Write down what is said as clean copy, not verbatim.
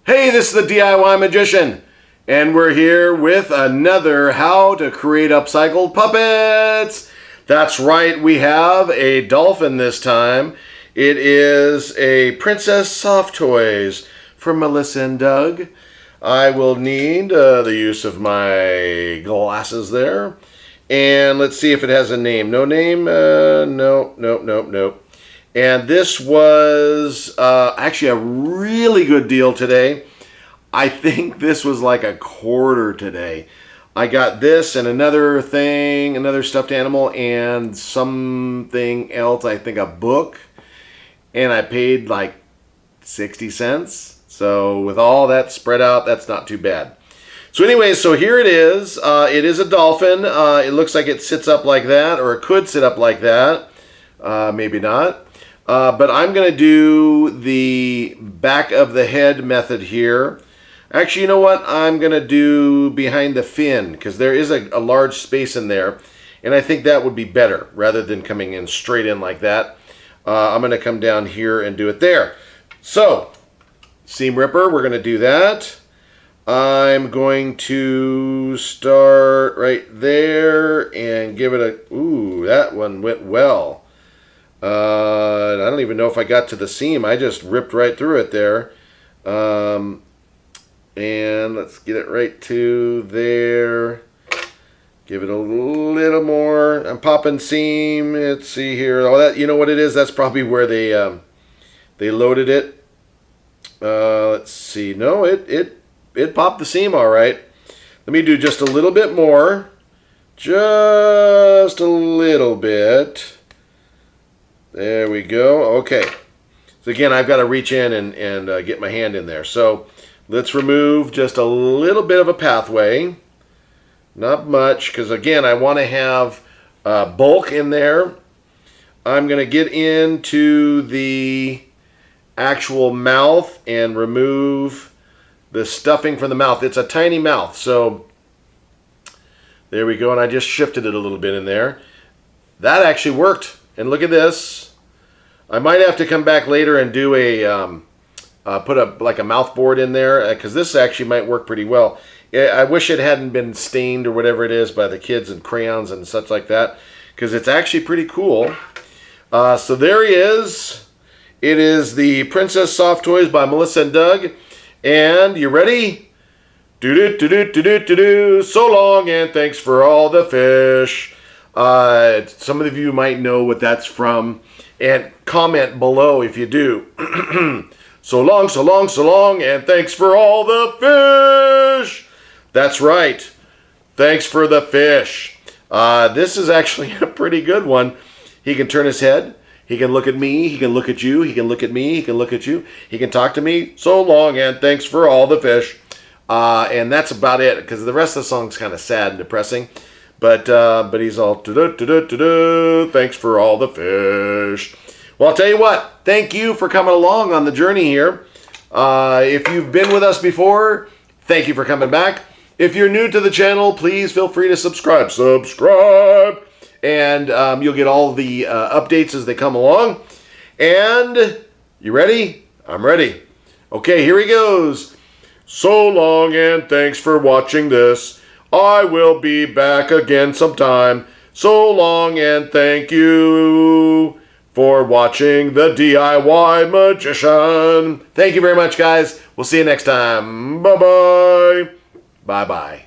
Hey, this is the DIY Magician, and we're here with another How to Create Upcycled Puppets. That's right, we have a dolphin this time. It is a Princess Soft Toys from Melissa and Doug. I will need the use of my glasses there. And let's see if it has a name. No name? Nope. And this was actually a really good deal today. I think this was like a quarter today. I got this and another thing, another stuffed animal, and something else, I think a book. And I paid like 60 cents. So with all that spread out, that's not too bad. So anyway, so here it is. It is a dolphin. It looks like it sits up like that, or it could sit up like that. Maybe not. But I'm going to do the back of the head method here. Actually, you know what? I'm going to do behind the fin, because there is a large space in there. And I think that would be better, rather than coming in straight in like that. I'm going to come down here and do it there. So, seam ripper, we're going to do that. I'm going to start right there and give it a... Ooh, that one went well. I don't even know if I got to the seam. I just ripped right through it there. And let's get it right to there. Give it a little more. I'm popping seam. Let's see here. Oh, that, you know what it is? That's probably where they loaded it. Let's see. No, it popped the seam all right. Let me do just a little bit more. Just a little bit. There we go. Okay. So again, I've got to reach in and get my hand in there. So let's remove just a little bit of a pathway. Not much, because again, I want to have bulk in there. I'm going to get into the actual mouth and remove the stuffing from the mouth. It's a tiny mouth, so there we go. And I just shifted it a little bit in there. That actually worked. And look at this. I might have to come back later and do a put like a mouth board in there, because this actually might work pretty well. I wish it hadn't been stained or whatever it is by the kids and crayons and such like that, because it's actually pretty cool. So there he is. It is the Princess Soft Toys by Melissa and Doug. And you ready? Do-do-do-do-do-do-do. So long and thanks for all the fish. Some of you might know what that's from, and comment below if you do. So long, so long, so long, and thanks for all the fish. That's right. Thanks for the fish. This is actually a pretty good one. He can turn his head. He can look at me. He can look at you. He can look at me. He can look at you. He can talk to me. So long, and thanks for all the fish. And that's about it, because the rest of the song's kind of sad and depressing. But he's all, thanks for all the fish. Well, I'll tell you what, thank you for coming along on the journey here. If you've been with us before, thank you for coming back. If you're new to the channel, please feel free to subscribe. And you'll get all the updates as they come along. And you ready? I'm ready. Okay, here he goes. So long and thanks for watching this. I will be back again sometime. So long and thank you for watching the DIY Magician. Thank you very much, guys. We'll see you next time. Bye-bye. Bye-bye.